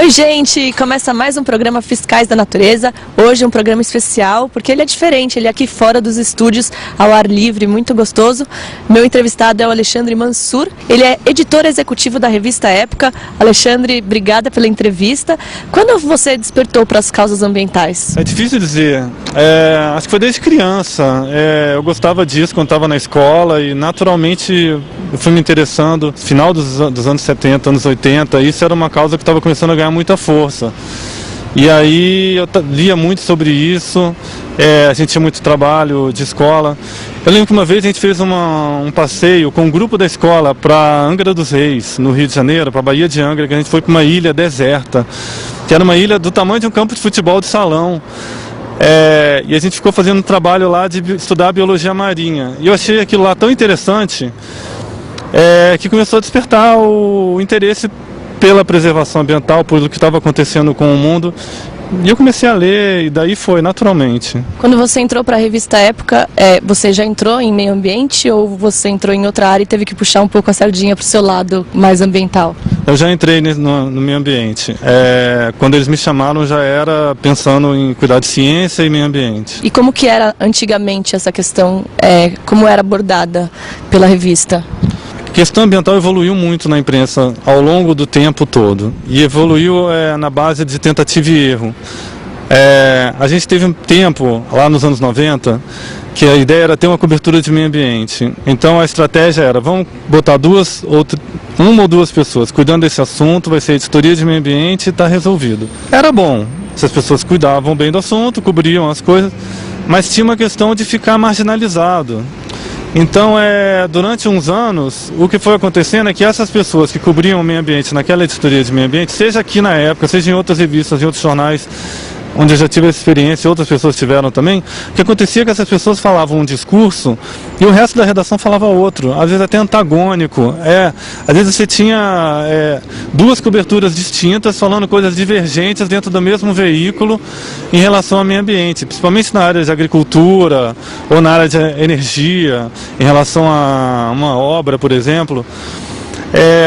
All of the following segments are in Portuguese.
Oi, gente! Começa mais um programa Fiscais da Natureza. Hoje um programa especial, porque ele é diferente, ele é aqui fora dos estúdios, ao ar livre, muito gostoso. Meu entrevistado é o Alexandre Mansur, ele é editor executivo da revista Época. Alexandre, obrigada pela entrevista. Quando você despertou para as causas ambientais? É difícil dizer. Acho que foi desde criança. Eu gostava disso quando estava na escola e naturalmente eu fui me interessando no final dos anos 70, anos 80. Isso era uma causa que estava começando a ganhar muita força. E aí eu lia muito sobre isso, a gente tinha muito trabalho de escola. Eu lembro que uma vez a gente fez um passeio com um grupo da escola para Angra dos Reis, no Rio de Janeiro, para a Baía de Angra, que a gente foi para uma ilha deserta, que era uma ilha do tamanho de um campo de futebol de salão. E a gente ficou fazendo um trabalho lá de estudar biologia marinha. E eu achei aquilo lá tão interessante que começou a despertar o interesse pela preservação ambiental, por o que estava acontecendo com o mundo. E eu comecei a ler, e daí foi, naturalmente. Quando você entrou para a revista Época, você já entrou em meio ambiente ou você entrou em outra área e teve que puxar um pouco a sardinha para o seu lado mais ambiental? Eu já entrei no meio ambiente. Quando eles me chamaram, já era pensando em cuidar de ciência e meio ambiente. E como que era antigamente essa questão, como era abordada pela revista? A questão ambiental evoluiu muito na imprensa ao longo do tempo todo, e evoluiu na base de tentativa e erro. A gente teve um tempo, lá nos anos 90, que a ideia era ter uma cobertura de meio ambiente. Então a estratégia era, vamos botar uma ou duas pessoas cuidando desse assunto, vai ser editoria de meio ambiente e está resolvido. Era bom, se as pessoas cuidavam bem do assunto, cobriam as coisas, mas tinha uma questão de ficar marginalizado. Então, durante uns anos, o que foi acontecendo é que essas pessoas que cobriam o meio ambiente naquela editoria de meio ambiente, seja aqui na Época, seja em outras revistas, em outros jornais, onde eu já tive essa experiência, outras pessoas tiveram também, o que acontecia é que essas pessoas falavam um discurso e o resto da redação falava outro, às vezes até antagônico. Às vezes você tinha duas coberturas distintas falando coisas divergentes dentro do mesmo veículo em relação ao meio ambiente, principalmente na área de agricultura ou na área de energia, em relação a uma obra, por exemplo.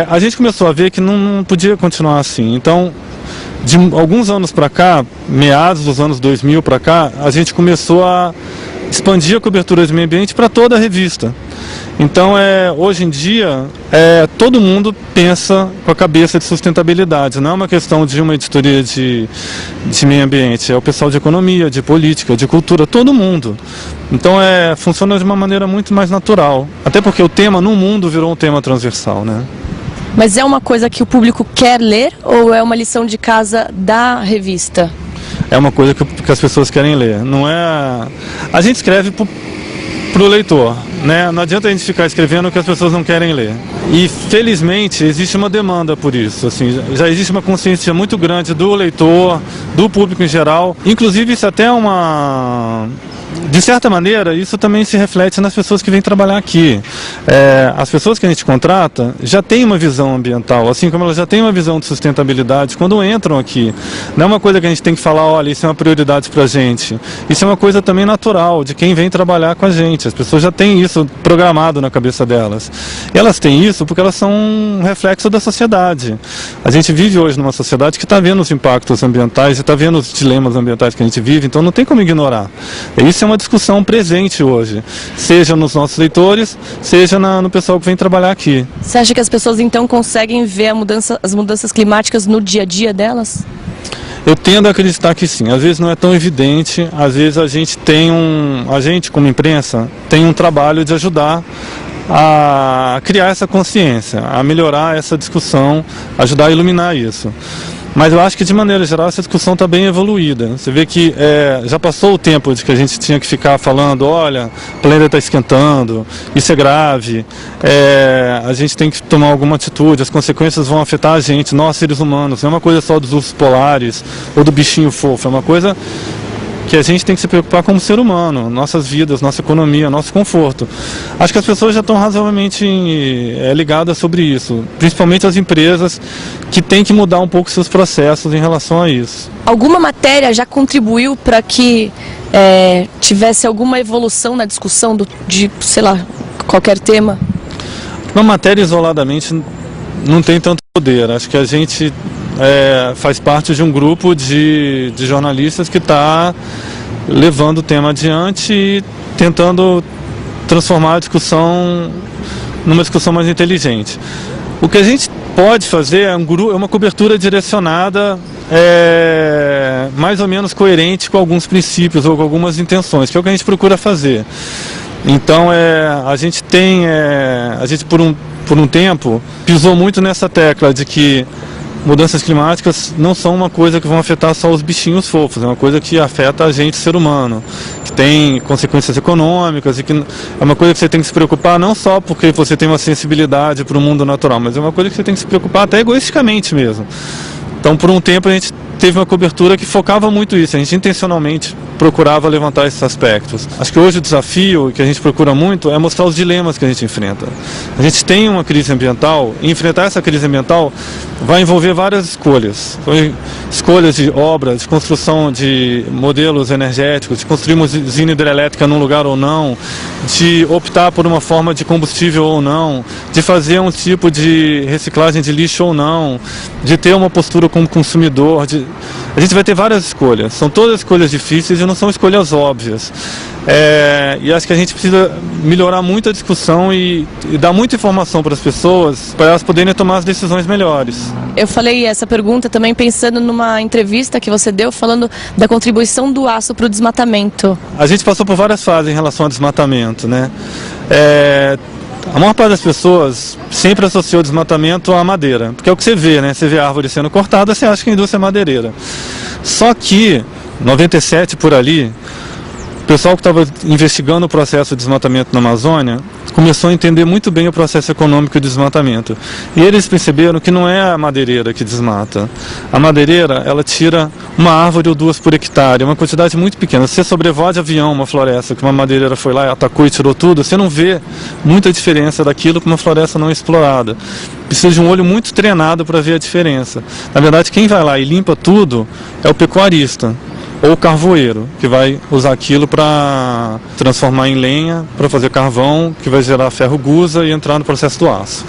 A gente começou a ver que não podia continuar assim. Então, de alguns anos para cá, meados dos anos 2000 para cá, a gente começou a expandir a cobertura de meio ambiente para toda a revista. Então, hoje em dia, todo mundo pensa com a cabeça de sustentabilidade. Não é uma questão de uma editoria de meio ambiente, é o pessoal de economia, de política, de cultura, todo mundo. Então, funciona de uma maneira muito mais natural. Até porque o tema no mundo virou um tema transversal, né? Mas é uma coisa que o público quer ler ou é uma lição de casa da revista? É uma coisa que as pessoas querem ler. Não é... A gente escreve para o leitor, né? Não adianta a gente ficar escrevendo o que as pessoas não querem ler. E felizmente existe uma demanda por isso. Assim, já existe uma consciência muito grande do leitor, do público em geral. Inclusive isso até é uma... De certa maneira, isso também se reflete nas pessoas que vêm trabalhar aqui. As pessoas que a gente contrata já têm uma visão ambiental, assim como elas já têm uma visão de sustentabilidade quando entram aqui. Não é uma coisa que a gente tem que falar, olha, isso é uma prioridade para a gente. Isso é uma coisa também natural de quem vem trabalhar com a gente. As pessoas já têm isso programado na cabeça delas. E elas têm isso porque elas são um reflexo da sociedade. A gente vive hoje numa sociedade que está vendo os impactos ambientais e está vendo os dilemas ambientais que a gente vive, então não tem como ignorar. Isso é uma discussão presente hoje, seja nos nossos leitores, seja no pessoal que vem trabalhar aqui. Você acha que as pessoas então conseguem ver as mudanças climáticas no dia a dia delas? Eu tendo a acreditar que sim. Às vezes não é tão evidente, às vezes a gente como imprensa, tem um trabalho de ajudar a criar essa consciência, a melhorar essa discussão, ajudar a iluminar isso. Mas eu acho que, de maneira geral, essa discussão está bem evoluída. Você vê que já passou o tempo de que a gente tinha que ficar falando, olha, o planeta está esquentando, isso é grave, a gente tem que tomar alguma atitude, as consequências vão afetar a gente, nós seres humanos. Não é uma coisa só dos ursos polares ou do bichinho fofo, é uma coisa que a gente tem que se preocupar como ser humano, nossas vidas, nossa economia, nosso conforto. Acho que as pessoas já estão razoavelmente ligadas sobre isso, principalmente as empresas que têm que mudar um pouco seus processos em relação a isso. Alguma matéria já contribuiu para que tivesse alguma evolução na discussão de, sei lá, qualquer tema? Uma matéria isoladamente não tem tanto poder. Acho que a gente faz parte de um grupo de jornalistas que está levando o tema adiante e tentando transformar a discussão numa discussão mais inteligente. O que a gente pode fazer é uma cobertura direcionada, mais ou menos coerente com alguns princípios ou com algumas intenções, que é o que a gente procura fazer. Então, a gente por um tempo pisou muito nessa tecla de que mudanças climáticas não são uma coisa que vão afetar só os bichinhos fofos, é uma coisa que afeta a gente, ser humano, que tem consequências econômicas e que é uma coisa que você tem que se preocupar não só porque você tem uma sensibilidade para o mundo natural, mas é uma coisa que você tem que se preocupar até egoisticamente mesmo. Então, por um tempo, a gente teve uma cobertura que focava muito isso, a gente intencionalmente procurava levantar esses aspectos. Acho que hoje o desafio que a gente procura muito é mostrar os dilemas que a gente enfrenta. A gente tem uma crise ambiental, e enfrentar essa crise ambiental vai envolver várias escolhas. Escolhas de obras, de construção de modelos energéticos, de construir uma usina hidrelétrica num lugar ou não, de optar por uma forma de combustível ou não, de fazer um tipo de reciclagem de lixo ou não, de ter uma postura como consumidor. A gente vai ter várias escolhas, são todas escolhas difíceis e não são escolhas óbvias. E acho que a gente precisa melhorar muito a discussão e dar muita informação para as pessoas, para elas poderem tomar as decisões melhores. Eu falei essa pergunta também pensando numa entrevista que você deu, falando da contribuição do aço para o desmatamento. A gente passou por várias fases em relação ao desmatamento, né? A maior parte das pessoas sempre associou o desmatamento à madeira, porque é o que você vê, né? Você vê a árvore sendo cortada, você acha que a indústria é madeireira. Só que, 97 por ali, o pessoal que estava investigando o processo de desmatamento na Amazônia começou a entender muito bem o processo econômico de desmatamento. E eles perceberam que não é a madeireira que desmata. A madeireira, ela tira uma árvore ou duas por hectare, uma quantidade muito pequena. Se você sobrevoa de avião uma floresta, que uma madeireira foi lá, atacou e tirou tudo, você não vê muita diferença daquilo com uma floresta não explorada. Precisa de um olho muito treinado para ver a diferença. Na verdade, quem vai lá e limpa tudo é o pecuarista ou o carvoeiro, que vai usar aquilo para transformar em lenha, para fazer carvão, que vai gerar ferro gusa e entrar no processo do aço.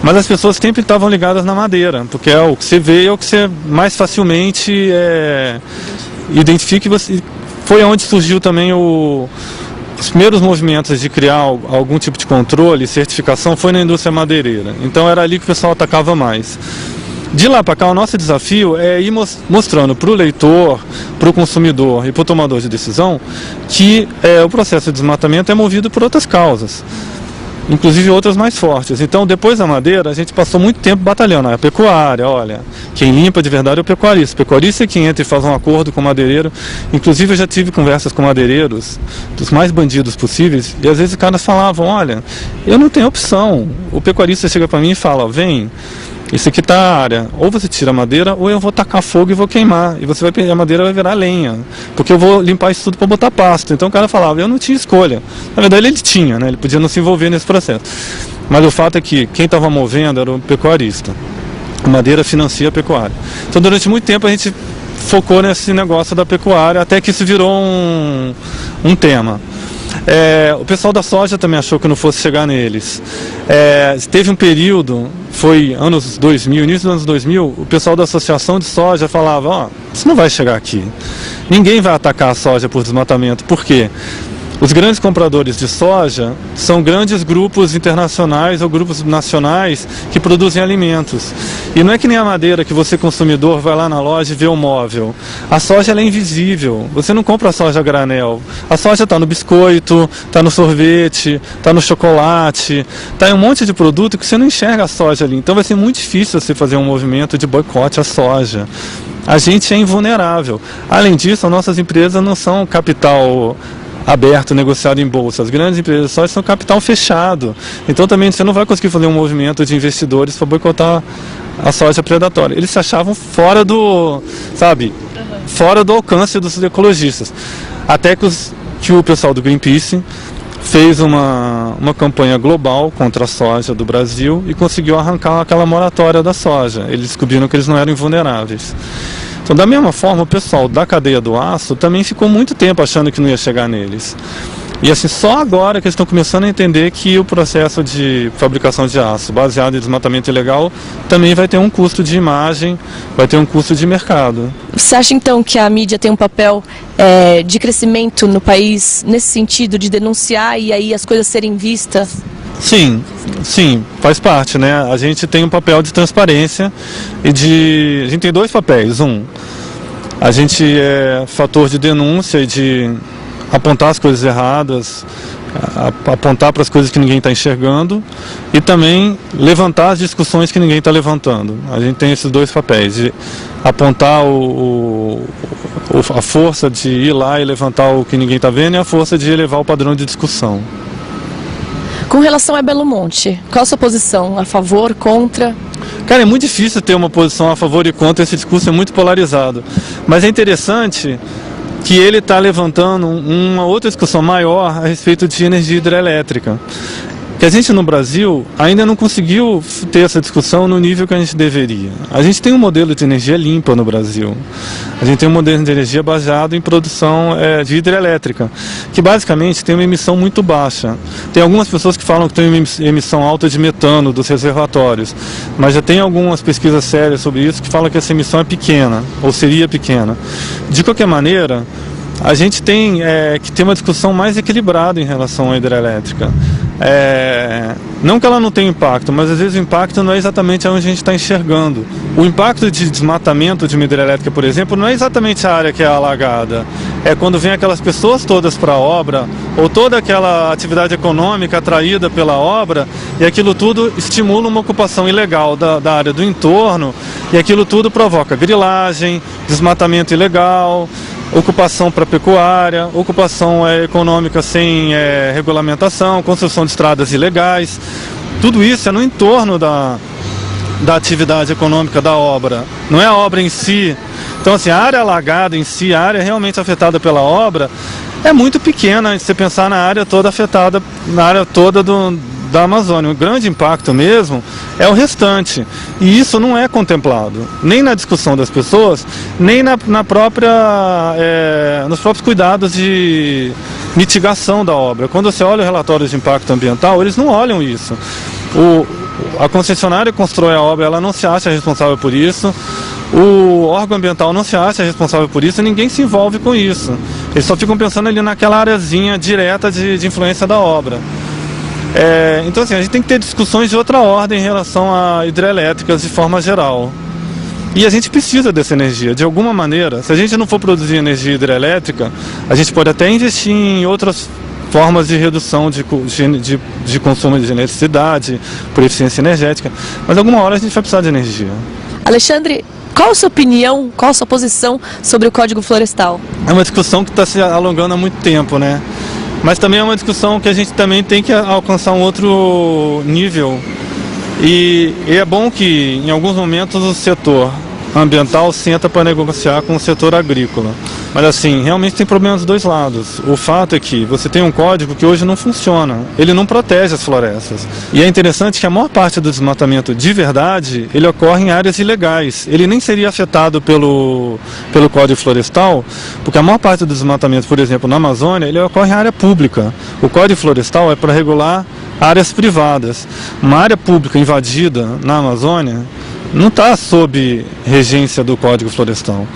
Mas as pessoas sempre estavam ligadas na madeira, porque é o que você vê, é o que você mais facilmente identifica. E foi onde surgiu também os primeiros movimentos de criar algum tipo de controle, certificação, foi na indústria madeireira. Então era ali que o pessoal atacava mais. De lá para cá, o nosso desafio é ir mostrando para o leitor, para o consumidor e para o tomador de decisão que o processo de desmatamento é movido por outras causas, inclusive outras mais fortes. Então, depois da madeira, a gente passou muito tempo batalhando. A pecuária, olha, quem limpa de verdade é o pecuarista. O pecuarista é quem entra e faz um acordo com o madeireiro. Inclusive, eu já tive conversas com madeireiros, dos mais bandidos possíveis, e às vezes os caras falavam, olha, eu não tenho opção. O pecuarista chega para mim e fala, vem, isso aqui está a área, ou você tira a madeira, ou eu vou tacar fogo e vou queimar, e a madeira vai virar lenha, porque eu vou limpar isso tudo para botar pasto. Então o cara falava, eu não tinha escolha. Na verdade ele tinha, né? Ele podia não se envolver nesse processo. Mas o fato é que quem estava movendo era o pecuarista. A madeira financia a pecuária. Então durante muito tempo a gente focou nesse negócio da pecuária, até que isso virou um tema. O pessoal da soja também achou que não fosse chegar neles. Teve um período, foi anos 2000, início dos anos 2000, o pessoal da associação de soja falava, isso não vai chegar aqui. Ninguém vai atacar a soja por desmatamento. Por quê? Os grandes compradores de soja são grandes grupos internacionais ou grupos nacionais que produzem alimentos. E não é que nem a madeira que você, consumidor, vai lá na loja e vê o móvel. A soja ela é invisível. Você não compra a soja a granel. A soja está no biscoito, está no sorvete, está no chocolate, está em um monte de produto que você não enxerga a soja ali. Então vai ser muito difícil você fazer um movimento de boicote à soja. A gente é invulnerável. Além disso, as nossas empresas não são capital aberto, negociado em bolsa. As grandes empresas só são capital fechado. Então também você não vai conseguir fazer um movimento de investidores para boicotar a soja predatória. Eles se achavam fora do alcance dos ecologistas. Até que o pessoal do Greenpeace fez uma campanha global contra a soja do Brasil e conseguiu arrancar aquela moratória da soja. Eles descobriram que eles não eram invulneráveis. Então, da mesma forma, o pessoal da cadeia do aço também ficou muito tempo achando que não ia chegar neles. E assim, só agora que eles estão começando a entender que o processo de fabricação de aço baseado em desmatamento ilegal também vai ter um custo de imagem, vai ter um custo de mercado. Você acha então que a mídia tem um papel de crescimento no país nesse sentido, de denunciar e aí as coisas serem vistas? Sim, faz parte, né? A gente tem um papel de transparência a gente tem dois papéis. A gente é fator de denúncia e de apontar as coisas erradas, apontar para as coisas que ninguém está enxergando e também levantar as discussões que ninguém está levantando. A gente tem esses dois papéis, de apontar a força de ir lá e levantar o que ninguém está vendo e a força de elevar o padrão de discussão. Com relação a Belo Monte, qual a sua posição? A favor, contra? Cara, é muito difícil ter uma posição a favor e contra, esse discurso é muito polarizado. Mas é interessante que ele está levantando uma outra discussão maior a respeito de energia hidrelétrica. Que a gente no Brasil ainda não conseguiu ter essa discussão no nível que a gente deveria. A gente tem um modelo de energia limpa no Brasil. A gente tem um modelo de energia baseado em produção de hidrelétrica, que basicamente tem uma emissão muito baixa. Tem algumas pessoas que falam que tem uma emissão alta de metano dos reservatórios, mas já tem algumas pesquisas sérias sobre isso que falam que essa emissão é pequena, ou seria pequena. De qualquer maneira, a gente tem que ter uma discussão mais equilibrada em relação à hidrelétrica. Não que ela não tenha impacto, mas às vezes o impacto não é exatamente onde a gente está enxergando. O impacto de desmatamento de uma hidrelétrica, por exemplo, não é exatamente a área que é alagada. É quando vem aquelas pessoas todas para a obra, ou toda aquela atividade econômica atraída pela obra, e aquilo tudo estimula uma ocupação ilegal da área do entorno, e aquilo tudo provoca grilagem, desmatamento ilegal, ocupação para pecuária, ocupação econômica sem regulamentação, construção de estradas ilegais. Tudo isso é no entorno da atividade econômica da obra, não é a obra em si. Então, assim, a área alagada em si, a área realmente afetada pela obra, é muito pequena se você pensar na área toda afetada, na área toda da Amazônia. O grande impacto mesmo é o restante, e isso não é contemplado nem na discussão das pessoas, nem nos próprios cuidados de mitigação da obra. Quando você olha o relatório de impacto ambiental, eles não olham isso. A concessionária que constrói a obra, ela não se acha responsável por isso, o órgão ambiental não se acha responsável por isso, e ninguém se envolve com isso. Eles só ficam pensando ali naquela areazinha direta de influência da obra. Então, assim, a gente tem que ter discussões de outra ordem em relação a hidrelétricas de forma geral. E a gente precisa dessa energia, de alguma maneira. Se a gente não for produzir energia hidrelétrica, a gente pode até investir em outras formas de redução de consumo de eletricidade, por eficiência energética, mas alguma hora a gente vai precisar de energia. Alexandre, qual a sua opinião, qual a sua posição sobre o Código Florestal? É uma discussão que está se alongando há muito tempo, né? Mas também é uma discussão que a gente também tem que alcançar um outro nível. E é bom que, em alguns momentos, o setor ambiental senta para negociar com o setor agrícola. Mas, assim, realmente tem problema dos dois lados. O fato é que você tem um código que hoje não funciona. Ele não protege as florestas. E é interessante que a maior parte do desmatamento de verdade, ele ocorre em áreas ilegais. Ele nem seria afetado pelo Código Florestal, porque a maior parte do desmatamento, por exemplo, na Amazônia, ele ocorre em área pública. O Código Florestal é para regular áreas privadas. Uma área pública invadida na Amazônia não está sob regência do Código Florestal.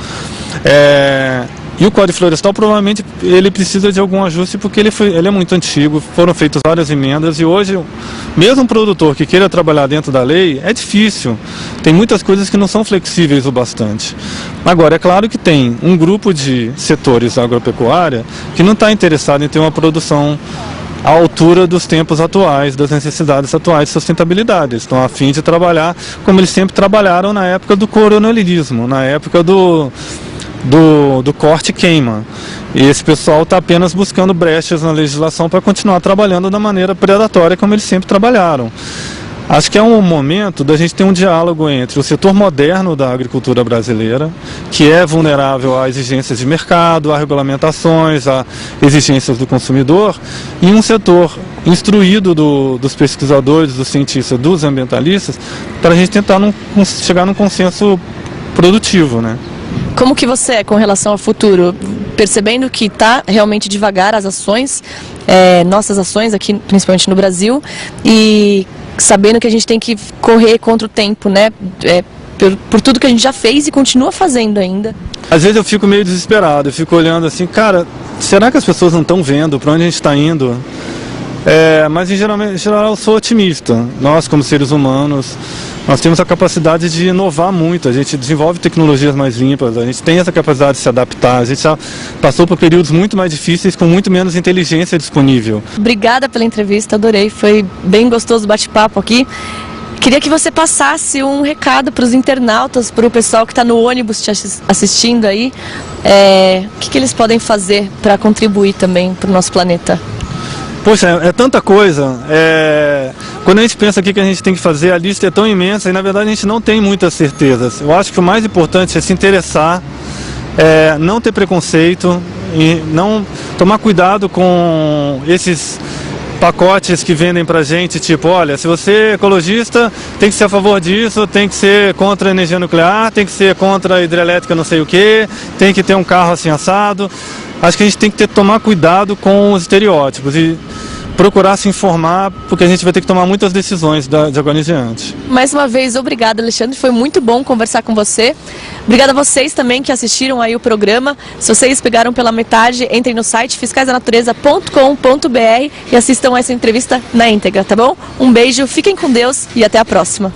E o Código Florestal provavelmente ele precisa de algum ajuste porque ele é muito antigo, foram feitas várias emendas e hoje, mesmo um produtor que queira trabalhar dentro da lei, é difícil. Tem muitas coisas que não são flexíveis o bastante. Agora, é claro que tem um grupo de setores da agropecuária que não está interessado em ter uma produção à altura dos tempos atuais, das necessidades atuais de sustentabilidade. Eles estão a fim de trabalhar como eles sempre trabalharam na época do coronelismo, na época do corte e queima. E esse pessoal está apenas buscando brechas na legislação para continuar trabalhando da maneira predatória como eles sempre trabalharam. Acho que é um momento da gente ter um diálogo entre o setor moderno da agricultura brasileira, que é vulnerável a exigências de mercado, a regulamentações, a exigências do consumidor, e um setor instruído dos pesquisadores, dos cientistas, dos ambientalistas, para a gente tentar chegar num consenso produtivo, né? Como que você é com relação ao futuro? Percebendo que está realmente devagar as ações, nossas ações aqui, principalmente no Brasil, e sabendo que a gente tem que correr contra o tempo, né? Por tudo que a gente já fez e continua fazendo ainda. Às vezes eu fico meio desesperado, eu fico olhando assim, cara, será que as pessoas não estão vendo para onde a gente está indo? Mas em geral eu sou otimista. Nós, como seres humanos, nós temos a capacidade de inovar muito. A gente desenvolve tecnologias mais limpas, a gente tem essa capacidade de se adaptar. A gente já passou por períodos muito mais difíceis com muito menos inteligência disponível. Obrigada pela entrevista, adorei. Foi bem gostoso o bate-papo aqui. Queria que você passasse um recado para os internautas, para o pessoal que está no ônibus te assistindo aí. O que eles podem fazer para contribuir também para o nosso planeta? Poxa, é tanta coisa. Quando a gente pensa aqui que a gente tem que fazer, a lista é tão imensa e na verdade a gente não tem muitas certezas. Eu acho que o mais importante é se interessar, não ter preconceito e não tomar cuidado com esses pacotes que vendem pra gente, tipo, olha, se você é ecologista, tem que ser a favor disso, tem que ser contra a energia nuclear, tem que ser contra a hidrelétrica não sei o que, tem que ter um carro assim assado. Acho que a gente tem que tomar cuidado com os estereótipos e procurar se informar, porque a gente vai ter que tomar muitas decisões de agora em diante. Mais uma vez, obrigada, Alexandre, foi muito bom conversar com você. Obrigada a vocês também que assistiram aí o programa. Se vocês pegaram pela metade, entrem no site fiscaisdanatureza.com.br e assistam essa entrevista na íntegra, tá bom? Um beijo, fiquem com Deus e até a próxima.